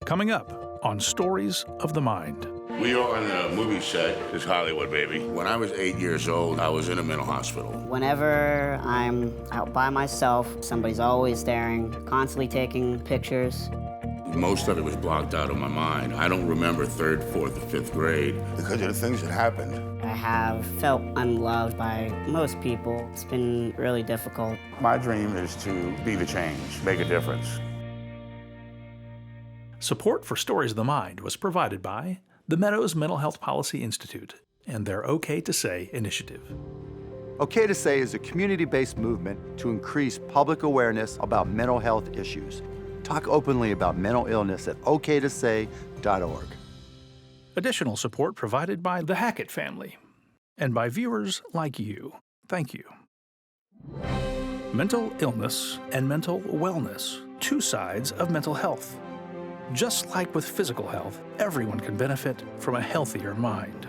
Coming up on Stories of the Mind. We are on the movie set. It's Hollywood, baby. When I was 8 years old, I was in a mental hospital. Whenever I'm out by myself, somebody's always staring, constantly taking pictures. Most of it was blocked out of my mind. I don't remember third, fourth, or fifth grade because of the things that happened. I have felt unloved by most people. It's been really difficult. My dream is to be the change, make a difference. Support for Stories of the Mind was provided by the Meadows Mental Health Policy Institute and their OK to Say initiative. OK to Say is a community-based movement to increase public awareness about mental health issues. Talk openly about mental illness at oktosay.org. Additional support provided by the Hackett family and by viewers like you. Thank you. Mental illness and mental wellness, two sides of mental health. Just like with physical health, everyone can benefit from a healthier mind.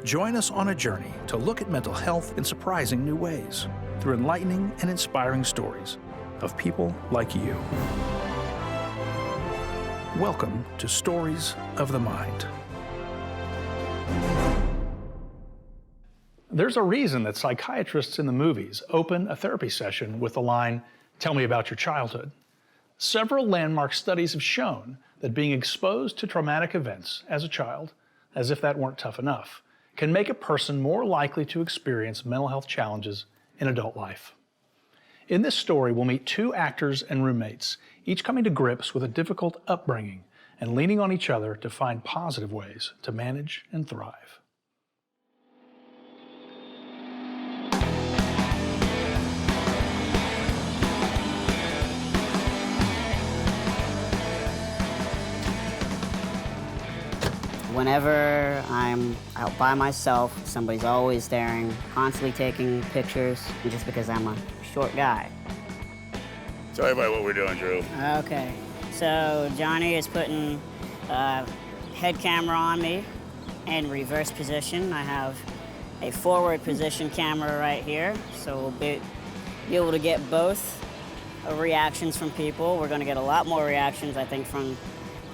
Join us on a journey to look at mental health in surprising new ways through enlightening and inspiring stories of people like you. Welcome to Stories of the Mind. There's a reason that psychiatrists in the movies open a therapy session with the line, "Tell me about your childhood." Several landmark studies have shown that being exposed to traumatic events as a child, as if that weren't tough enough, can make a person more likely to experience mental health challenges in adult life. In this story, we'll meet two actors and roommates, each coming to grips with a difficult upbringing and leaning on each other to find positive ways to manage and thrive. Whenever I'm out by myself, somebody's always staring, constantly taking pictures, just because I'm a short guy. Tell everybody what we're doing, Drew. Okay, so Johnny is putting a head camera on me in reverse position. I have a forward position camera right here, so we'll be able to get both reactions from people. We're gonna get a lot more reactions, I think, from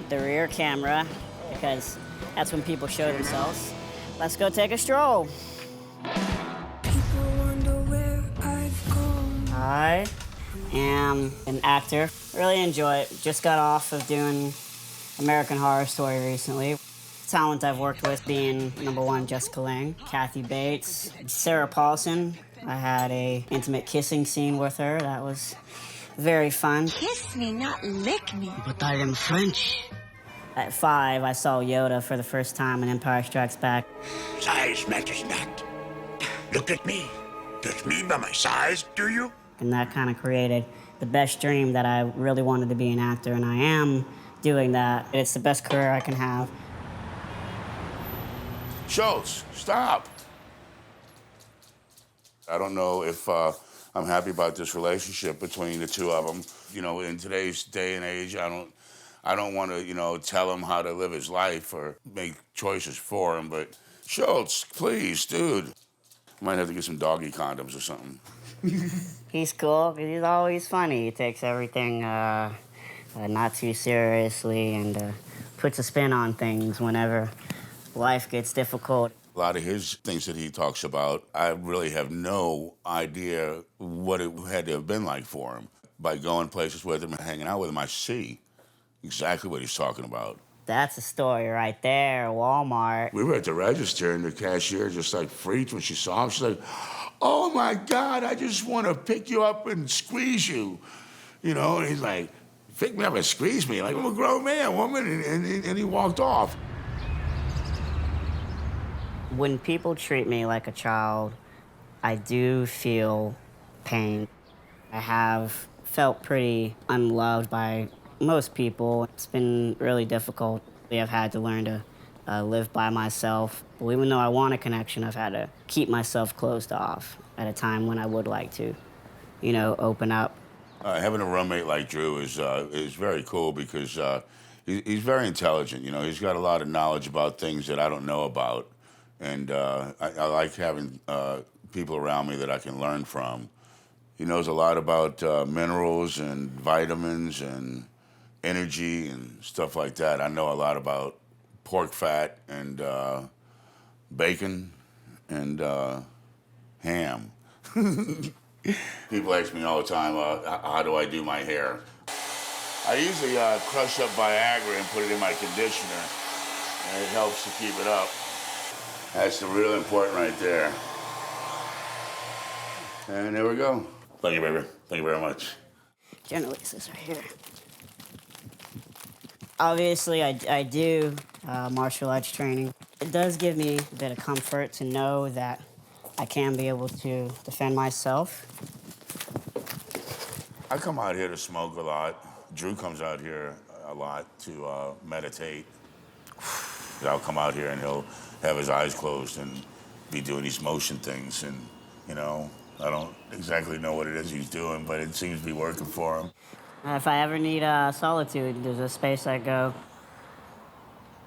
the rear camera, because that's when people show themselves. Let's go take a stroll. People wonder where I've gone. I am an actor. Really enjoy it. Just got off of doing American Horror Story recently. Talent I've worked with being #1 Jessica Lange, Kathy Bates, Sarah Paulson. I had a intimate kissing scene with her. That was very fun. Kiss me, not lick me. But I am French. At 5, I saw Yoda for the first time in Empire Strikes Back. Size matters not. Look at me. Judge me by my size, do you? And that kind of created the best dream that I really wanted to be an actor, and I am doing that. It's the best career I can have. Schultz, stop. I don't know if I'm happy about this relationship between the two of them. You know, in today's day and age, I don't want to, tell him how to live his life or make choices for him, but Schultz, please, dude. Might have to get some doggy condoms or something. He's cool, because he's always funny. He takes everything not too seriously and puts a spin on things whenever life gets difficult. A lot of his things that he talks about, I really have no idea what it had to have been like for him. By going places with him and hanging out with him, I see exactly what he's talking about. That's a story right there, Walmart. We were at the register and the cashier just like freaked when she saw him. She's like, "Oh my God, I just want to pick you up and squeeze you." And he's like, "Pick me up and squeeze me?" Like, I'm a grown man, woman, and he walked off. When people treat me like a child, I do feel pain. I have felt pretty unloved by most people. It's been really difficult. I've had to learn to live by myself. But even though I want a connection, I've had to keep myself closed off at a time when I would like to, open up. Having a roommate like Drew is very cool because he's very intelligent. He's got a lot of knowledge about things that I don't know about. And I like having people around me that I can learn from. He knows a lot about minerals and vitamins and energy and stuff like that. I know a lot about pork fat and bacon and ham. People ask me all the time, how do I do my hair? I usually crush up Viagra and put it in my conditioner, and it helps to keep it up. That's the real important right there. And there we go. Thank you, baby. Thank you very much. Generally, this right here. Obviously, I do martial arts training. It does give me a bit of comfort to know that I can be able to defend myself. I come out here to smoke a lot. Drew comes out here a lot to meditate. I'll come out here and he'll have his eyes closed and be doing these motion things. And, you know, I don't exactly know what it is he's doing, but it seems to be working for him. If I ever need solitude, there's a space I go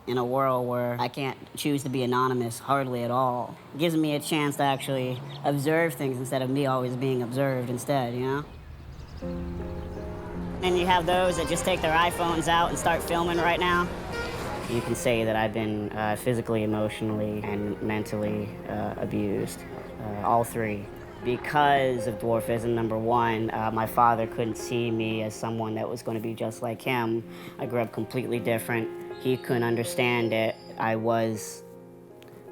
in a world where I can't choose to be anonymous hardly at all. It gives me a chance to actually observe things instead of me always being observed instead, you know? And you have those that just take their iPhones out and start filming right now. You can say that I've been physically, emotionally, and mentally abused, all three. Because of dwarfism, number one, my father couldn't see me as someone that was going to be just like him. I grew up completely different. He couldn't understand it. I was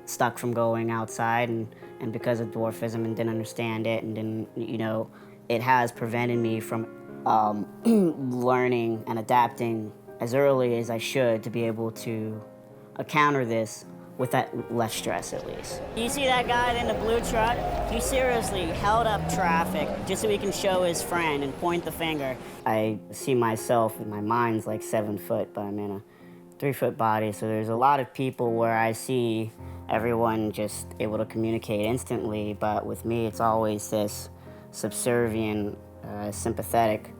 stuck from going outside, and because of dwarfism and didn't understand it, and didn't, you know, it has prevented me from learning and adapting as early as I should to be able to counter this with that less stress, at least. You see that guy in the blue truck? He seriously held up traffic just so he can show his friend and point the finger. I see myself, my mind's like 7 foot, but I'm in a 3-foot body, so there's a lot of people where I see everyone just able to communicate instantly, but with me, it's always this subservient, sympathetic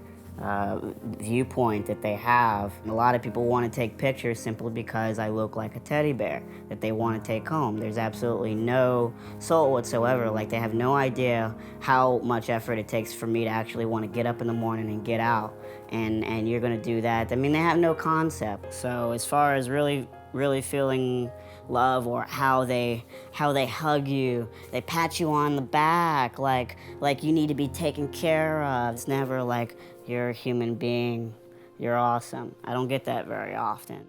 viewpoint that they have. And a lot of people want to take pictures simply because I look like a teddy bear that they want to take home. There's absolutely no soul whatsoever. Like, they have no idea how much effort it takes for me to actually want to get up in the morning and get out. And you're going to do that. I mean, they have no concept. So as far as really feeling love, or how they hug you, they pat you on the back like you need to be taken care of. It's never like, you're a human being, you're awesome. I don't get that very often.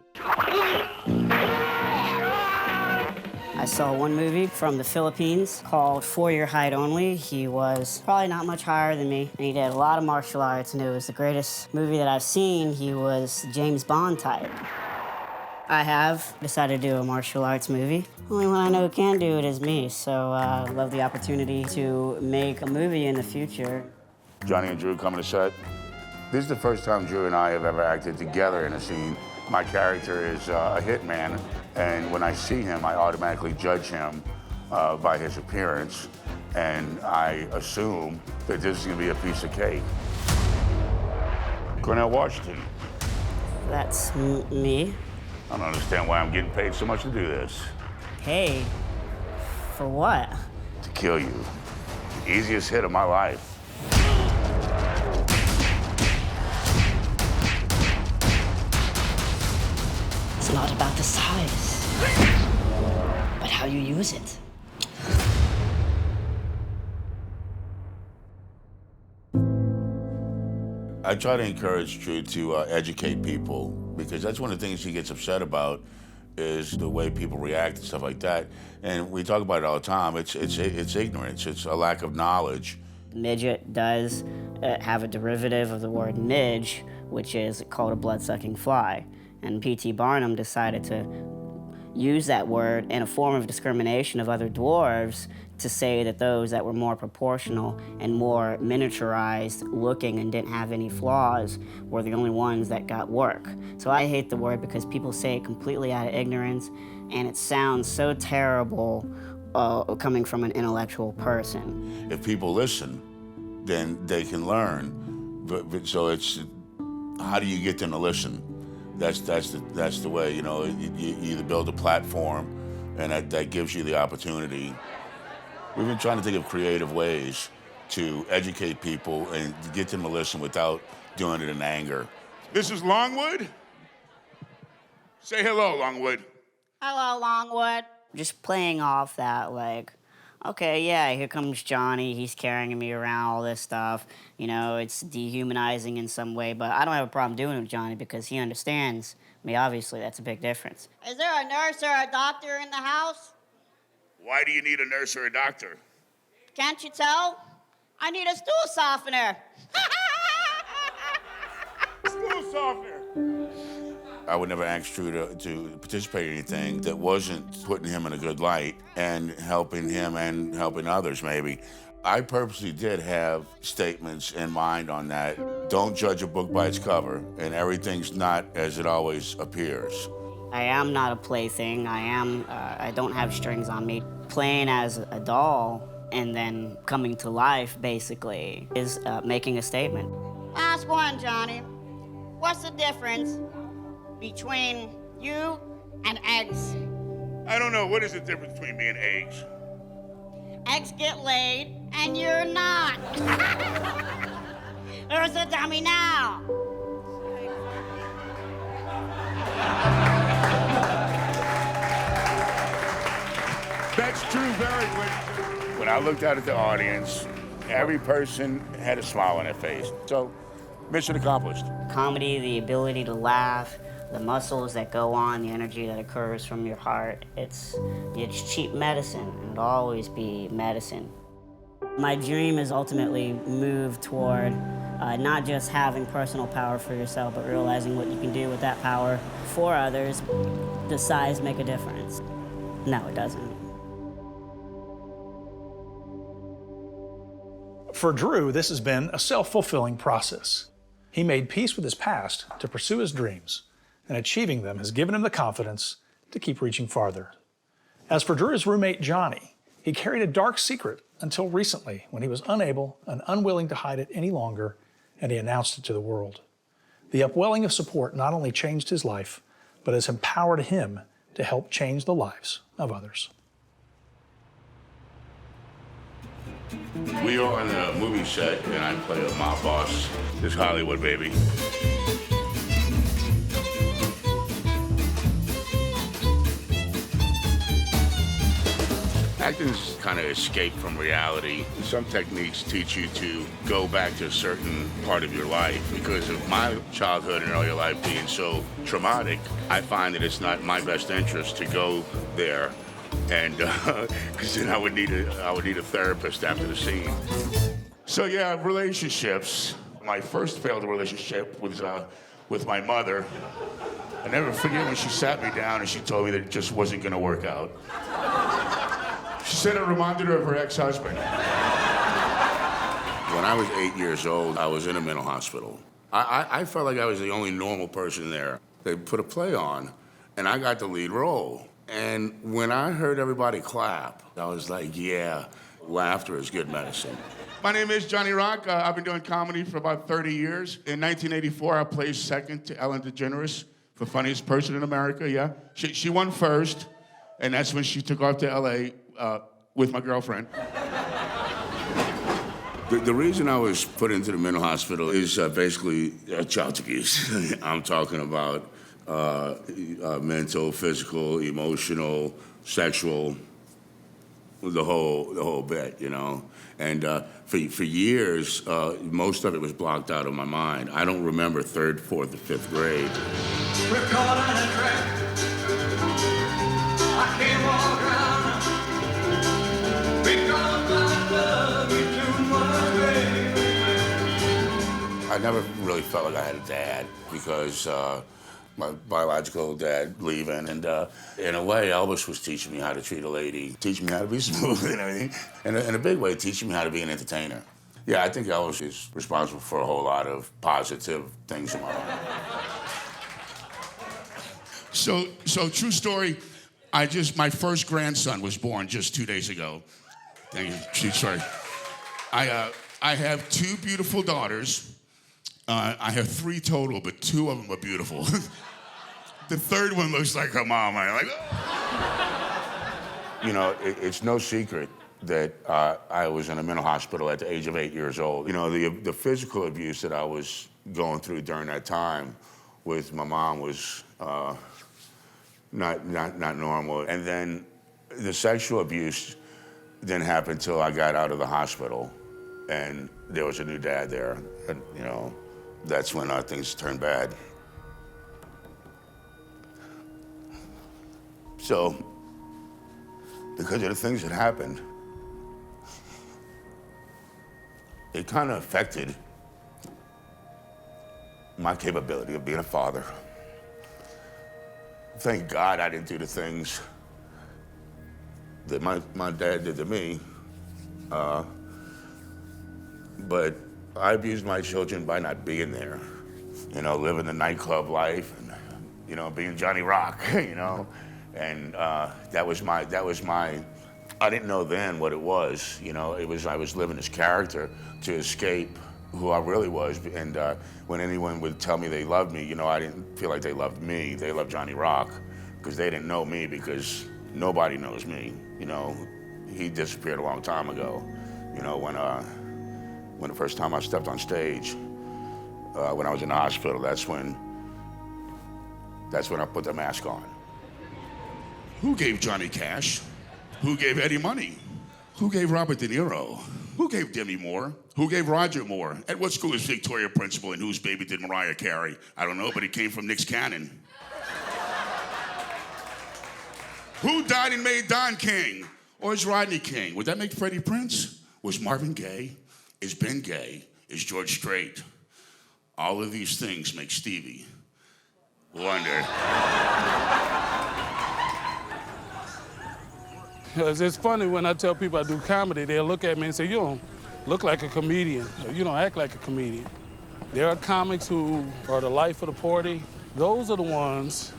I saw one movie from the Philippines called For Your Height Only. He was probably not much higher than me, and he did a lot of martial arts, and it was the greatest movie that I've seen. He was James Bond type. I have decided to do a martial arts movie. Only one I know who can do it is me, so I love the opportunity to make a movie in the future. Johnny and Drew coming to set. This is the first time Drew and I have ever acted together in a scene. My character is a hitman, and when I see him, I automatically judge him by his appearance, and I assume that this is gonna be a piece of cake. Cornell Washington. That's me. I don't understand why I'm getting paid so much to do this. Hey, for what? To kill you. The easiest hit of my life. It's not about the size, but how you use it. I try to encourage Drew to educate people, because that's one of the things he gets upset about, is the way people react and stuff like that. And we talk about it all the time. It's ignorance. It's a lack of knowledge. Midget does have a derivative of the word midge, which is called a blood-sucking fly. And P.T. Barnum decided to use that word in a form of discrimination of other dwarves to say that those that were more proportional and more miniaturized looking and didn't have any flaws were the only ones that got work. So I hate the word because people say it completely out of ignorance, and it sounds so terrible coming from an intellectual person. If people listen, then they can learn. But so it's, how do you get them to listen? That's the way, you know, you either build a platform, and that gives you the opportunity. We've been trying to think of creative ways to educate people and get them to listen without doing it in anger. This is Longwood. Say hello, Longwood. Hello, Longwood. Just playing off that, like, okay, yeah, here comes Johnny. He's carrying me around, all this stuff. You know, it's dehumanizing in some way, but I don't have a problem doing it with Johnny because he understands me. Obviously, that's a big difference. Is there a nurse or a doctor in the house? Why do you need a nurse or a doctor? Can't you tell? I need a stool softener. Stool softener. I would never ask Drew to participate in anything that wasn't putting him in a good light and helping him and helping others, maybe. I purposely did have statements in mind on that. Don't judge a book by its cover, and everything's not as it always appears. I am not a plaything. I don't have strings on me. Playing as a doll and then coming to life, basically, is making a statement. Last one, Johnny. What's the difference between you and eggs? I don't know. What is the difference between me and eggs? Eggs get laid, and you're not. There's a dummy now. That's true, very good. When I looked out at the audience, every person had a smile on their face. So, mission accomplished. Comedy, the ability to laugh, the muscles that go on, the energy that occurs from your heart, it's cheap medicine, and it'll always be medicine. My dream is ultimately moved toward not just having personal power for yourself, but realizing what you can do with that power for others. Does size make a difference? No, it doesn't. For Drew, this has been a self-fulfilling process. He made peace with his past to pursue his dreams, and achieving them has given him the confidence to keep reaching farther. As for Drew's roommate, Johnny, he carried a dark secret until recently when he was unable and unwilling to hide it any longer, and he announced it to the world. The upwelling of support not only changed his life, but has empowered him to help change the lives of others. We are on a movie set, and I play a mob boss. This Hollywood, baby. Acting's kind of escape from reality. Some techniques teach you to go back to a certain part of your life. Because of my childhood and early life being so traumatic, I find that it's not in my best interest to go there, and because then I would need a therapist after the scene. So yeah, relationships. My first failed relationship was with my mother. I never forget when she sat me down and she told me that it just wasn't going to work out. She said it reminded her of her ex-husband. When I was 8 years old, I was in a mental hospital. I felt like I was the only normal person there. They put a play on, and I got the lead role. And when I heard everybody clap, I was like, yeah, laughter is good medicine. My name is Johnny Rock. I've been doing comedy for about 30 years. In 1984, I placed second to Ellen DeGeneres for funniest person in America, yeah. She won first, and that's when she took off to LA with my girlfriend. The reason I was put into the mental hospital is basically child abuse. I'm talking about mental, physical, emotional, sexual, the whole bit, you know. And for years, most of it was blocked out of my mind. I don't remember 3rd, 4th, or 5th grade. We're caught on a track. I can't walk around. Because I love you too much, baby. I never really felt like I had a dad because my biological dad leaving, and in a way, Elvis was teaching me how to treat a lady, teaching me how to be smooth and everything, and in a big way, teaching me how to be an entertainer. Yeah, I think Elvis is responsible for a whole lot of positive things in my life. So true story. My first grandson was born just 2 days ago. Thank you. True story. I have 2 beautiful daughters. I have 3 total, but 2 of them are beautiful. The 3rd one looks like her mom. I'm like, oh. You know, it's no secret that I was in a mental hospital at the age of 8 years old. You know, the physical abuse that I was going through during that time with my mom was not normal. And then the sexual abuse didn't happen until I got out of the hospital, and there was a new dad there. And, you know, that's when things turned bad. So, because of the things that happened, it kind of affected my capability of being a father. Thank God I didn't do the things that my dad did to me. But I abused my children by not being there. You know, living the nightclub life and, you know, being Johnny Rock, you know? And that was my, I didn't know then what it was, you know? I was living this character to escape who I really was. And when anyone would tell me they loved me, you know, I didn't feel like they loved me. They loved Johnny Rock, because they didn't know me, because nobody knows me, you know? He disappeared a long time ago. You know, when the first time I stepped on stage, when I was in the hospital, that's when I put the mask on. Who gave Johnny cash? Who gave Eddie money? Who gave Robert De Niro? Who gave Demi Moore? Who gave Roger Moore? At what school is Victoria principal, and whose baby did Mariah carry? I don't know, but it came from Nick's Cannon. Who died and made Don King? Or is Rodney King? Would that make Freddie Prinze? Was Marvin gay? Is Ben gay? Is George straight? All of these things make Stevie wonder. It's funny when I tell people I do comedy, they'll look at me and say, you don't look like a comedian, or you don't act like a comedian. There are comics who are the life of the party. Those are the ones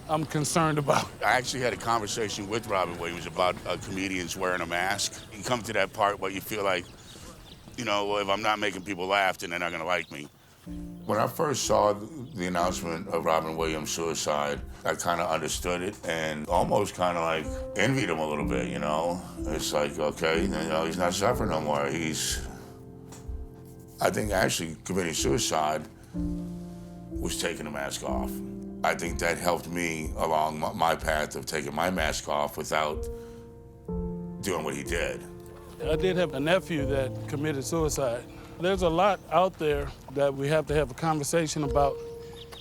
I'm concerned about. I actually had a conversation with Robin Williams about comedians wearing a mask. You come to that part where you feel like, you know, well, if I'm not making people laugh, then they're not gonna like me. When I first saw the announcement of Robin Williams' suicide, I kind of understood it and almost kind of like envied him a little bit, you know? It's like, okay, you know, he's not suffering no more. I think actually committing suicide was taking the mask off. I think that helped me along my path of taking my mask off without doing what he did. I did have a nephew that committed suicide. There's a lot out there that we have to have a conversation about,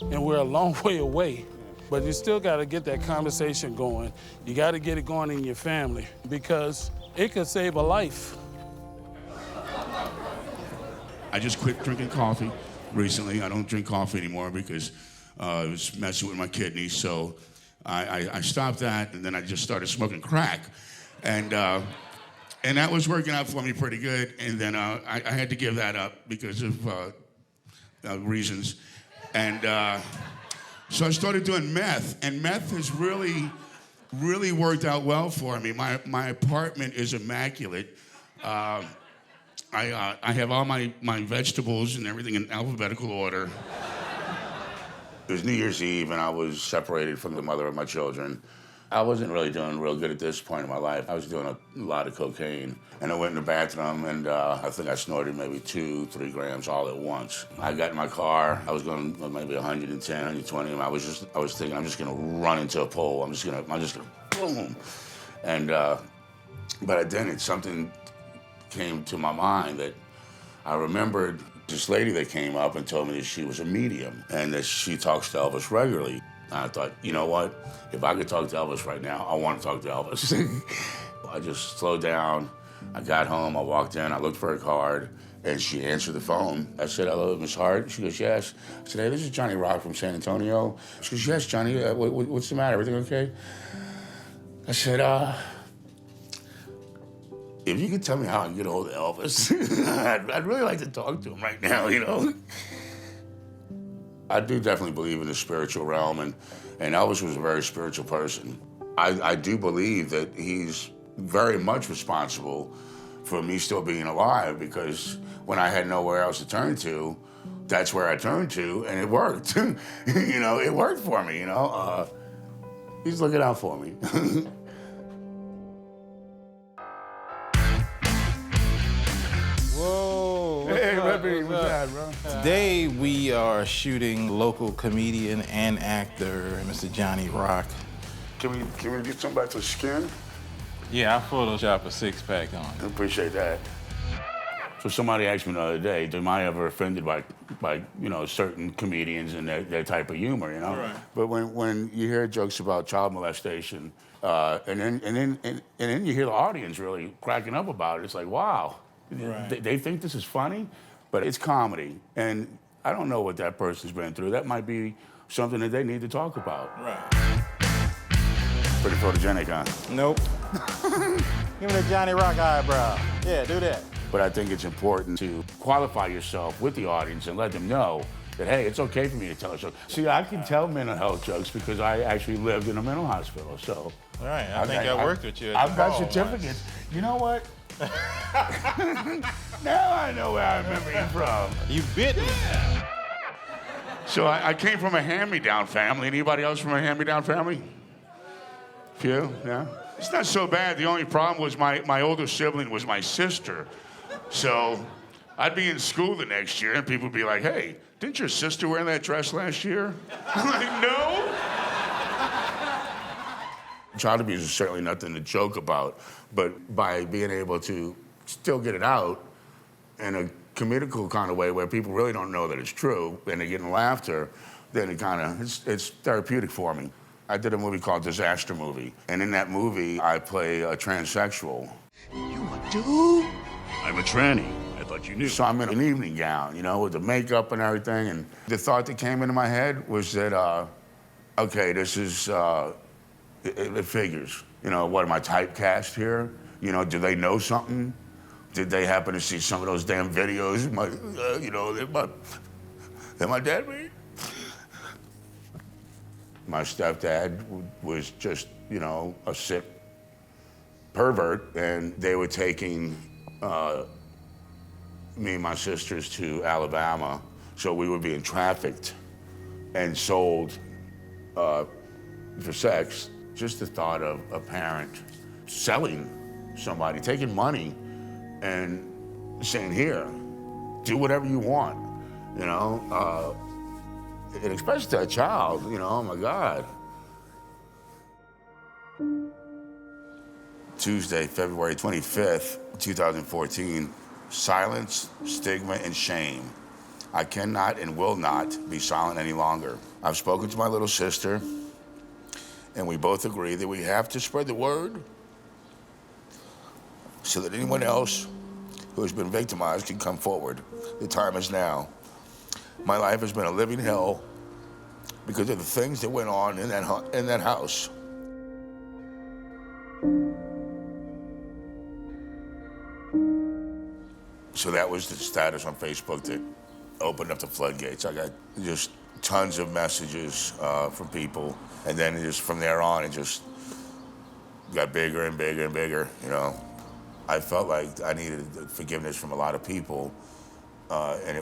and we're a long way away. But you still gotta get that conversation going. You gotta get it going in your family, because it could save a life. I just quit drinking coffee recently. I don't drink coffee anymore because it was messing with my kidneys. So I stopped that, and then I just started smoking crack. And that was working out for me pretty good. And then I had to give that up because of reasons. And so I started doing meth. And meth has really, really worked out well for me. My apartment is immaculate. I have all my vegetables and everything in alphabetical order. It was New Year's Eve, and I was separated from the mother of my children. I wasn't really doing real good at this point in my life. I was doing a lot of cocaine. And I went in the bathroom, and I think I snorted maybe 2-3 grams all at once. I got in my car. I was going maybe 110, 120, and I was thinking, I'm just gonna run into a pole. I'm just gonna boom. And, but I didn't. Something came to my mind that I remembered this lady that came up and told me that she was a medium and that she talks to Elvis regularly. And I thought, you know what? If I could talk to Elvis right now, I want to talk to Elvis. I just slowed down. I got home, I walked in, I looked for her card, and she answered the phone. I said, hello, Miss Hart? She goes, yes. I said, hey, this is Johnny Rock from San Antonio. She goes, yes, Johnny, what's the matter? Everything okay? I said, if you could tell me how I can get a hold of Elvis, I'd really like to talk to him right now, you know? I do definitely believe in the spiritual realm, and Elvis was a very spiritual person. I do believe that he's very much responsible for me still being alive, because when I had nowhere else to turn to, that's where I turned to, and it worked. You know, it worked for me, you know? He's looking out for me. Whoa. Hey, happy with that, bro. Today we are shooting local comedian and actor, Mr. Johnny Rock. Can we get something back to the skin? Yeah, I Photoshop a six-pack on. I appreciate that. So somebody asked me the other day, am I ever offended by certain comedians and their type of humor, you know? Right. But when you hear jokes about child molestation, and then you hear the audience really cracking up about it, it's like, wow, Right. they think this is funny, but it's comedy. And I don't know what that person's been through. That might be something that they need to talk about. Right. Pretty photogenic, huh? Nope. Give me the Johnny Rock eyebrow. Yeah, do that. But I think it's important to qualify yourself with the audience and let them know that, hey, it's okay for me to tell a joke. See, I can tell mental health jokes because I actually lived in a mental hospital, so. All right, I think I worked with you at I've the got mall certificates. once. You know what? Now I know where I remember you from. You bit me. So I came from a hand-me-down family. Anybody else from a hand-me-down family? Few, yeah. It's not so bad. The only problem was my older sibling was my sister. So I'd be in school the next year and people would be like, hey, didn't your sister wear that dress last year? I'm like, no. Child abuse is certainly nothing to joke about, but by being able to still get it out in a comedical kind of way where people really don't know that it's true and they're getting laughter, then it's therapeutic for me. I did a movie called Disaster Movie, and in that movie, I play a transsexual. You a dude? I'm a tranny. I thought you knew. So I'm in an evening gown, you know, with the makeup and everything, and the thought that came into my head was that, okay, this is, it figures. You know, what, am I typecast here? You know, do they know something? Did they happen to see some of those damn videos? That my dad made? My stepdad was just, you know, a sick pervert, and they were taking me and my sisters to Alabama, so we were being trafficked and sold for sex. Just the thought of a parent selling somebody, taking money and saying, here, do whatever you want, you know? And especially to a child, you know, oh my God. Tuesday, February 25th, 2014, silence, stigma, and shame. I cannot and will not be silent any longer. I've spoken to my little sister, and we both agree that we have to spread the word so that anyone else who has been victimized can come forward. The time is now. My life has been a living hell because of the things that went on in that house. So that was the status on Facebook that opened up the floodgates. I got just tons of messages from people, and then just from there on, it just got bigger and bigger and bigger, you know. I felt like I needed forgiveness from a lot of people, and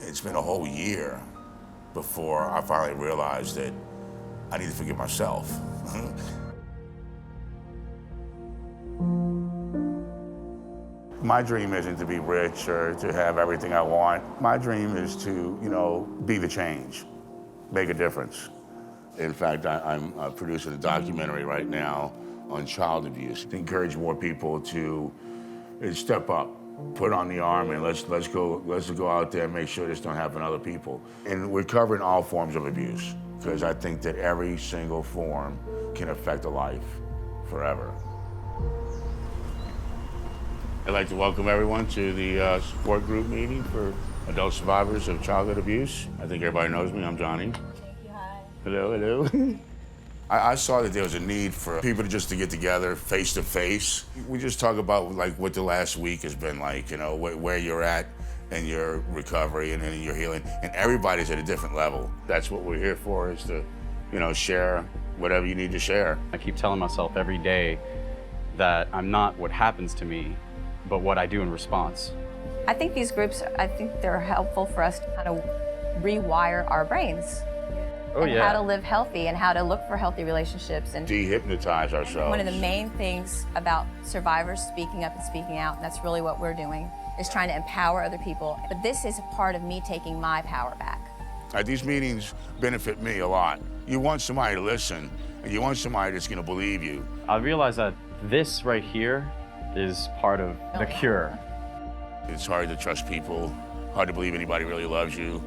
it's been a whole year before I finally realized that I need to forgive myself. My dream isn't to be rich or to have everything I want. My dream is to, you know, be the change, make a difference. In fact, I'm producing a documentary right now on child abuse to encourage more people to step up, put on the arm, and let's go out there and make sure this don't happen to other people. And we're covering all forms of abuse because I think that every single form can affect a life forever. I'd like to welcome everyone to the support group meeting for adult survivors of childhood abuse. I think everybody knows me. I'm Johnny. Thank you. Hi. Hello, hello. I saw that there was a need for people to get together face to face. We just talk about like what the last week has been like, you know, where you're at in your recovery and in your healing. And everybody's at a different level. That's what we're here for, is to, you know, share whatever you need to share. I keep telling myself every day that I'm not what happens to me, but what I do in response. I think these groups, they're helpful for us to kind of rewire our brains. and yeah. how to live healthy and how to look for healthy relationships. And Dehypnotize ourselves. one of the main things about survivors speaking up and speaking out, and that's really what we're doing, is trying to empower other people. But this is a part of me taking my power back. These meetings benefit me a lot. You want somebody to listen, and you want somebody that's going to believe you. I realized that this right here is part of the cure. It's hard to trust people, hard to believe anybody really loves you.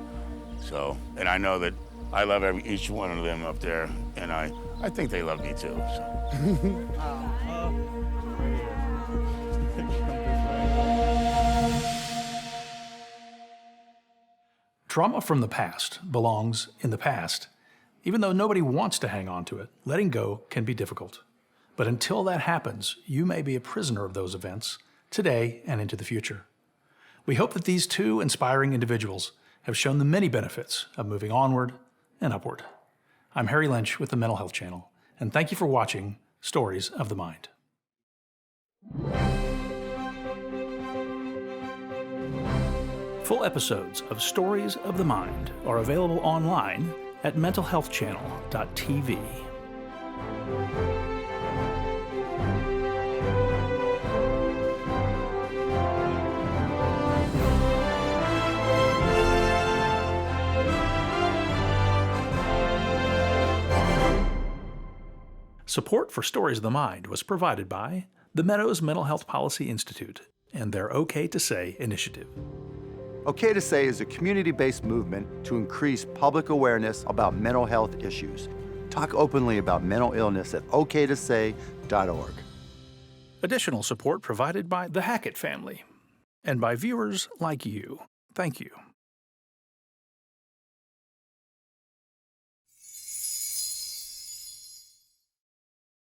So, and I know that I love each one of them up there, and I think they love me too. So. Trauma from the past belongs in the past. Even though nobody wants to hang on to it, letting go can be difficult. But until that happens, you may be a prisoner of those events today and into the future. We hope that these two inspiring individuals have shown the many benefits of moving onward and upward. I'm Harry Lynch with the Mental Health Channel, and thank you for watching Stories of the Mind. Full episodes of Stories of the Mind are available online at mentalhealthchannel.tv. Support for Stories of the Mind was provided by the Meadows Mental Health Policy Institute and their OK to Say initiative. OK to Say is a community-based movement to increase public awareness about mental health issues. Talk openly about mental illness at oktosay.org. Additional support provided by the Hackett family and by viewers like you. Thank you.